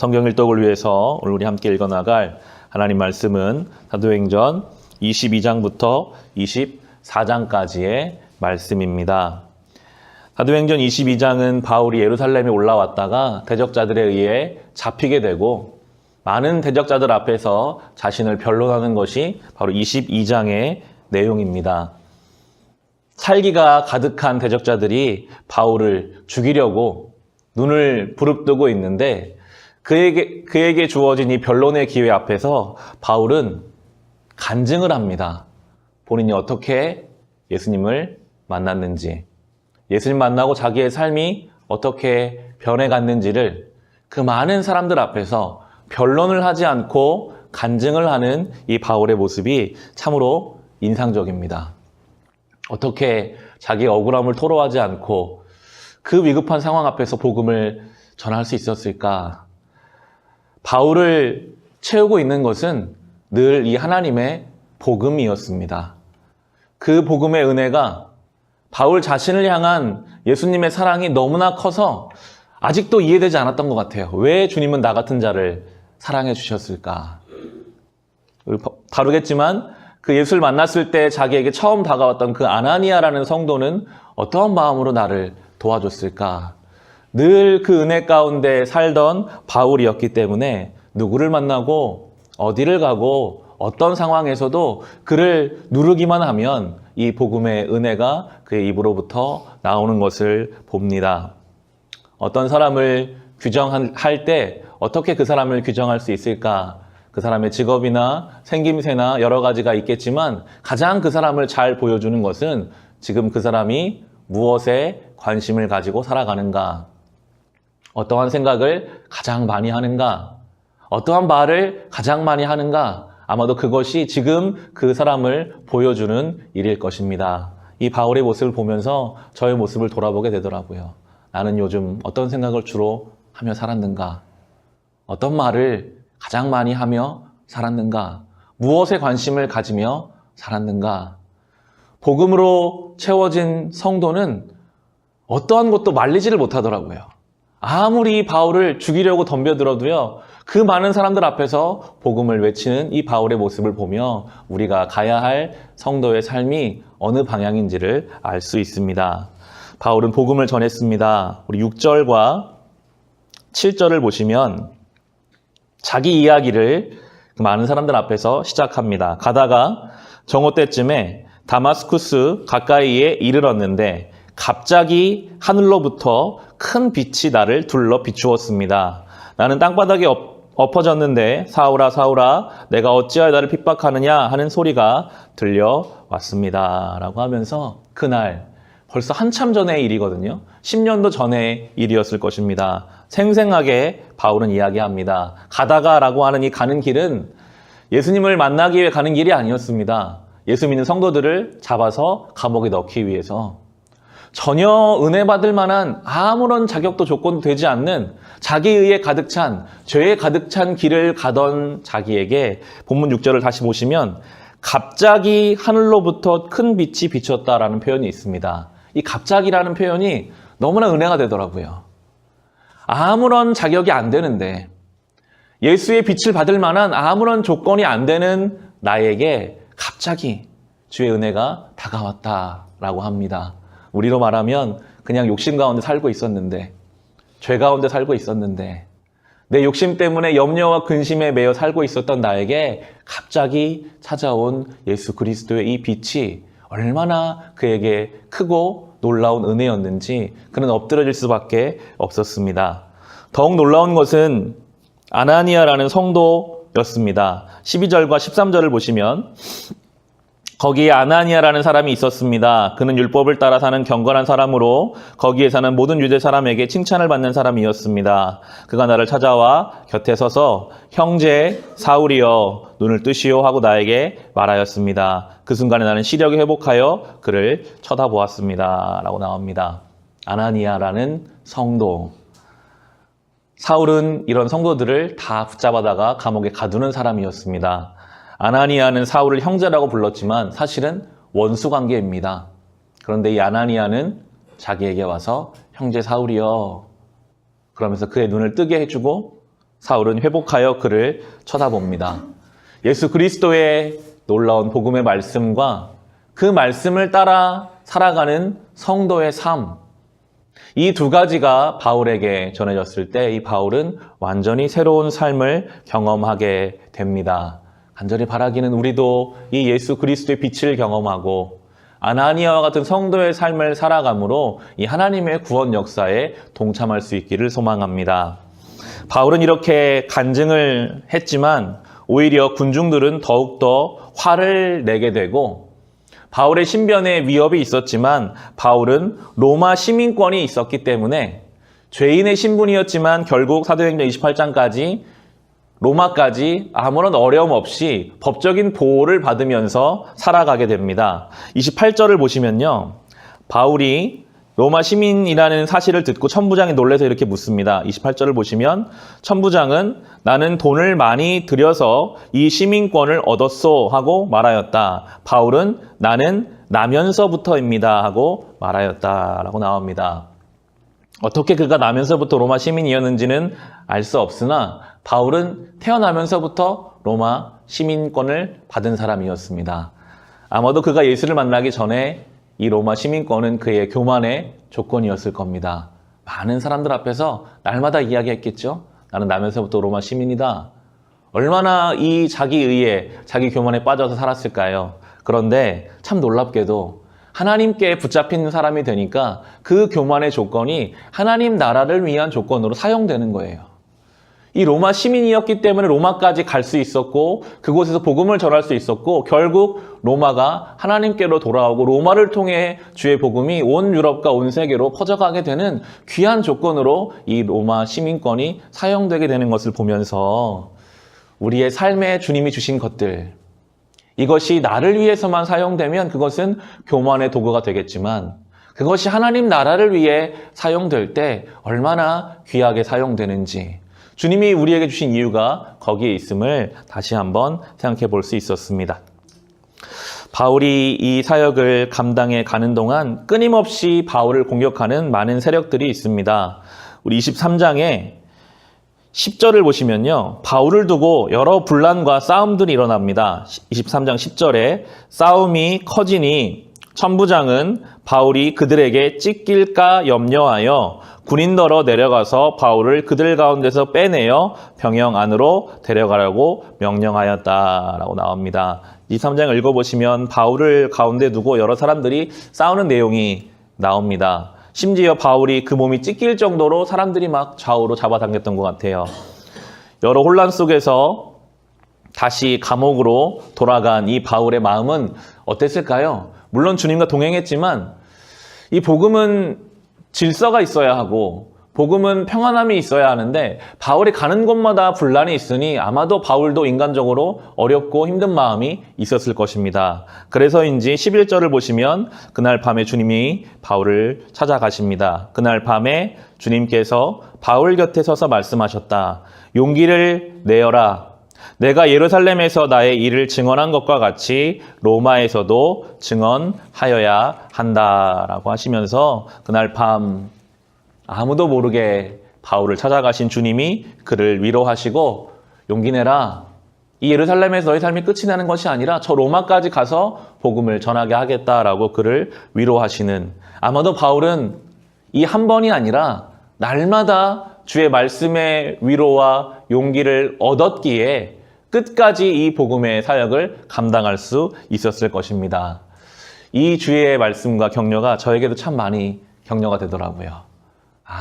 성경 일독을 위해서 오늘 우리 함께 읽어나갈 하나님 말씀은 사도행전 22장부터 24장까지의 말씀입니다. 사도행전 22장은 바울이 예루살렘에 올라왔다가 대적자들에 의해 잡히게 되고 많은 대적자들 앞에서 자신을 변론하는 것이 바로 22장의 내용입니다. 살기가 가득한 대적자들이 바울을 죽이려고 눈을 부릅뜨고 있는데 그에게 주어진 이 변론의 기회 앞에서 바울은 간증을 합니다. 본인이 어떻게 예수님을 만났는지, 예수님 만나고 자기의 삶이 어떻게 변해갔는지를 그 많은 사람들 앞에서 변론을 하지 않고 간증을 하는 이 바울의 모습이 참으로 인상적입니다. 어떻게 자기의 억울함을 토로하지 않고 그 위급한 상황 앞에서 복음을 전할 수 있었을까? 바울을 채우고 있는 것은 늘 이 하나님의 복음이었습니다. 그 복음의 은혜가 바울 자신을 향한 예수님의 사랑이 너무나 커서 아직도 이해되지 않았던 것 같아요. 왜 주님은 나 같은 자를 사랑해 주셨을까? 다루겠지만 그 예수를 만났을 때 자기에게 처음 다가왔던 그 아나니아라는 성도는 어떠한 마음으로 나를 도와줬을까? 늘 그 은혜 가운데 살던 바울이었기 때문에 누구를 만나고 어디를 가고 어떤 상황에서도 그를 누르기만 하면 이 복음의 은혜가 그의 입으로부터 나오는 것을 봅니다. 어떤 사람을 규정할 때 어떻게 그 사람을 규정할 수 있을까? 그 사람의 직업이나 생김새나 여러 가지가 있겠지만 가장 그 사람을 잘 보여주는 것은 지금 그 사람이 무엇에 관심을 가지고 살아가는가? 어떠한 생각을 가장 많이 하는가? 어떠한 말을 가장 많이 하는가? 아마도 그것이 지금 그 사람을 보여주는 일일 것입니다. 이 바울의 모습을 보면서 저의 모습을 돌아보게 되더라고요. 나는 요즘 어떤 생각을 주로 하며 살았는가? 어떤 말을 가장 많이 하며 살았는가? 무엇에 관심을 가지며 살았는가? 복음으로 채워진 성도는 어떠한 것도 말리지를 못하더라고요. 아무리 바울을 죽이려고 덤벼들어도요, 그 많은 사람들 앞에서 복음을 외치는 이 바울의 모습을 보며 우리가 가야 할 성도의 삶이 어느 방향인지를 알 수 있습니다. 바울은 복음을 전했습니다. 우리 6절과 7절을 보시면 자기 이야기를 많은 사람들 앞에서 시작합니다. 가다가 정오 때쯤에 다마스쿠스 가까이에 이르렀는데 갑자기 하늘로부터 큰 빛이 나를 둘러 비추었습니다. 나는 땅바닥에 엎어졌는데 사울아 사울아 내가 어찌하여 나를 핍박하느냐 하는 소리가 들려왔습니다. 라고 하면서 그날 벌써 한참 전의 일이거든요. 10년도 전의 일이었을 것입니다. 생생하게 바울은 이야기합니다. 가다가 라고 하는 이 가는 길은 예수님을 만나기 위해 가는 길이 아니었습니다. 예수 믿는 성도들을 잡아서 감옥에 넣기 위해서 전혀 은혜 받을 만한 아무런 자격도 조건도 되지 않는 자기에 의해 가득 찬, 죄에 가득 찬 길을 가던 자기에게 본문 6절을 다시 보시면 갑자기 하늘로부터 큰 빛이 비쳤다라는 표현이 있습니다. 이 갑자기라는 표현이 너무나 은혜가 되더라고요. 아무런 자격이 안 되는데 예수의 빛을 받을 만한 아무런 조건이 안 되는 나에게 갑자기 주의 은혜가 다가왔다라고 합니다. 우리로 말하면 그냥 욕심 가운데 살고 있었는데, 죄 가운데 살고 있었는데, 내 욕심 때문에 염려와 근심에 매여 살고 있었던 나에게 갑자기 찾아온 예수 그리스도의 이 빛이 얼마나 그에게 크고 놀라운 은혜였는지 그는 엎드러질 수밖에 없었습니다. 더욱 놀라운 것은 아나니아라는 성도였습니다. 12절과 13절을 보시면 거기에 아나니아라는 사람이 있었습니다. 그는 율법을 따라 사는 경건한 사람으로 거기에 사는 모든 유대 사람에게 칭찬을 받는 사람이었습니다. 그가 나를 찾아와 곁에 서서 형제 사울이여 눈을 뜨시오 하고 나에게 말하였습니다. 그 순간에 나는 시력이 회복하여 그를 쳐다보았습니다. 라고 나옵니다. 아나니아라는 성도. 사울은 이런 성도들을 다 붙잡아다가 감옥에 가두는 사람이었습니다. 아나니아는 사울을 형제라고 불렀지만 사실은 원수 관계입니다. 그런데 이 아나니아는 자기에게 와서 형제 사울이여 그러면서 그의 눈을 뜨게 해주고 사울은 회복하여 그를 쳐다봅니다. 예수 그리스도의 놀라운 복음의 말씀과 그 말씀을 따라 살아가는 성도의 삶, 이 두 가지가 바울에게 전해졌을 때 이 바울은 완전히 새로운 삶을 경험하게 됩니다. 간절히 바라기는 우리도 이 예수 그리스도의 빛을 경험하고 아나니아와 같은 성도의 삶을 살아감으로 이 하나님의 구원 역사에 동참할 수 있기를 소망합니다. 바울은 이렇게 간증을 했지만 오히려 군중들은 더욱더 화를 내게 되고 바울의 신변에 위협이 있었지만 바울은 로마 시민권이 있었기 때문에 죄인의 신분이었지만 결국 사도행전 28장까지 로마까지 아무런 어려움 없이 법적인 보호를 받으면서 살아가게 됩니다. 28절을 보시면요. 바울이 로마 시민이라는 사실을 듣고 천부장이 놀라서 이렇게 묻습니다. 28절을 보시면 천부장은 나는 돈을 많이 들여서 이 시민권을 얻었소 하고 말하였다. 바울은 나는 나면서부터입니다 하고 말하였다라고 나옵니다. 어떻게 그가 나면서부터 로마 시민이었는지는 알 수 없으나 바울은 태어나면서부터 로마 시민권을 받은 사람이었습니다. 아마도 그가 예수를 만나기 전에 이 로마 시민권은 그의 교만의 조건이었을 겁니다. 많은 사람들 앞에서 날마다 이야기했겠죠. 나는 나면서부터 로마 시민이다. 얼마나 이 자기 의에, 자기 교만에 빠져서 살았을까요? 그런데 참 놀랍게도 하나님께 붙잡힌 사람이 되니까 그 교만의 조건이 하나님 나라를 위한 조건으로 사용되는 거예요. 이 로마 시민이었기 때문에 로마까지 갈 수 있었고 그곳에서 복음을 전할 수 있었고 결국 로마가 하나님께로 돌아오고 로마를 통해 주의 복음이 온 유럽과 온 세계로 퍼져가게 되는 귀한 조건으로 이 로마 시민권이 사용되게 되는 것을 보면서 우리의 삶에 주님이 주신 것들, 이것이 나를 위해서만 사용되면 그것은 교만의 도구가 되겠지만 그것이 하나님 나라를 위해 사용될 때 얼마나 귀하게 사용되는지 주님이 우리에게 주신 이유가 거기에 있음을 다시 한번 생각해 볼 수 있었습니다. 바울이 이 사역을 감당해 가는 동안 끊임없이 바울을 공격하는 많은 세력들이 있습니다. 우리 23장에 10절을 보시면요. 바울을 두고 여러 분란과 싸움들이 일어납니다. 23장 10절에 싸움이 커지니 천부장은 바울이 그들에게 찢길까 염려하여 군인더러 내려가서 바울을 그들 가운데서 빼내어 병영 안으로 데려가라고 명령하였다라고 나옵니다. 23장을 읽어보시면 바울을 가운데 두고 여러 사람들이 싸우는 내용이 나옵니다. 심지어 바울이 그 몸이 찢길 정도로 사람들이 막 좌우로 잡아당겼던 것 같아요. 여러 혼란 속에서 다시 감옥으로 돌아간 이 바울의 마음은 어땠을까요? 물론 주님과 동행했지만 이 복음은 질서가 있어야 하고 복음은 평안함이 있어야 하는데 바울이 가는 곳마다 분란이 있으니 아마도 바울도 인간적으로 어렵고 힘든 마음이 있었을 것입니다. 그래서인지 11절을 보시면 그날 밤에 주님이 바울을 찾아가십니다. 그날 밤에 주님께서 바울 곁에 서서 말씀하셨다. 용기를 내어라. 내가 예루살렘에서 나의 일을 증언한 것과 같이 로마에서도 증언하여야 한다라고 하시면서 그날 밤 아무도 모르게 바울을 찾아가신 주님이 그를 위로하시고 용기 내라. 이 예루살렘에서 너의 삶이 끝이 나는 것이 아니라 저 로마까지 가서 복음을 전하게 하겠다라고 그를 위로하시는, 아마도 바울은 이 한 번이 아니라 날마다 주의 말씀의 위로와 용기를 얻었기에 끝까지 이 복음의 사역을 감당할 수 있었을 것입니다. 이 주의 말씀과 격려가 저에게도 참 많이 격려가 되더라고요.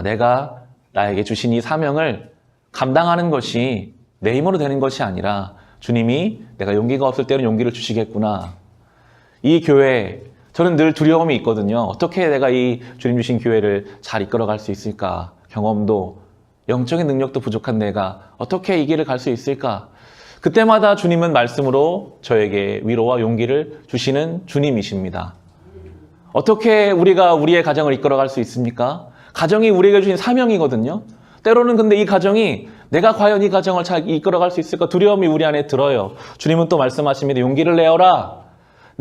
내가 나에게 주신 이 사명을 감당하는 것이 내 힘으로 되는 것이 아니라 주님이 내가 용기가 없을 때는 용기를 주시겠구나. 이 교회, 저는 늘 두려움이 있거든요. 어떻게 내가 이 주님 주신 교회를 잘 이끌어갈 수 있을까? 경험도, 영적인 능력도 부족한 내가 어떻게 이 길을 갈 수 있을까? 그때마다 주님은 말씀으로 저에게 위로와 용기를 주시는 주님이십니다. 어떻게 우리가 우리의 가정을 이끌어갈 수 있습니까? 가정이 우리에게 주신 사명이거든요. 때로는 근데 이 가정이 내가 과연 이 가정을 잘 이끌어갈 수 있을까 두려움이 우리 안에 들어요. 주님은 또 말씀하십니다. 용기를 내어라.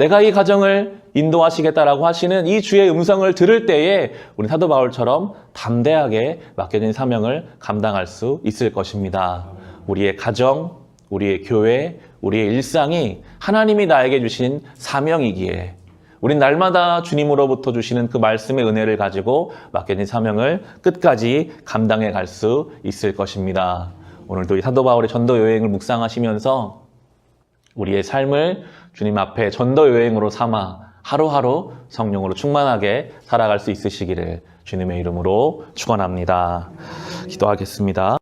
내가 이 가정을 인도하시겠다라고 하시는 이 주의 음성을 들을 때에 우리 사도 바울처럼 담대하게 맡겨진 사명을 감당할 수 있을 것입니다. 우리의 가정, 우리의 교회, 우리의 일상이 하나님이 나에게 주신 사명이기에 우린 날마다 주님으로부터 주시는 그 말씀의 은혜를 가지고 맡겨진 사명을 끝까지 감당해 갈 수 있을 것입니다. 오늘도 이 사도 바울의 전도 여행을 묵상하시면서 우리의 삶을 주님 앞에 전도 여행으로 삼아 하루하루 성령으로 충만하게 살아갈 수 있으시기를 주님의 이름으로 축원합니다. 기도하겠습니다.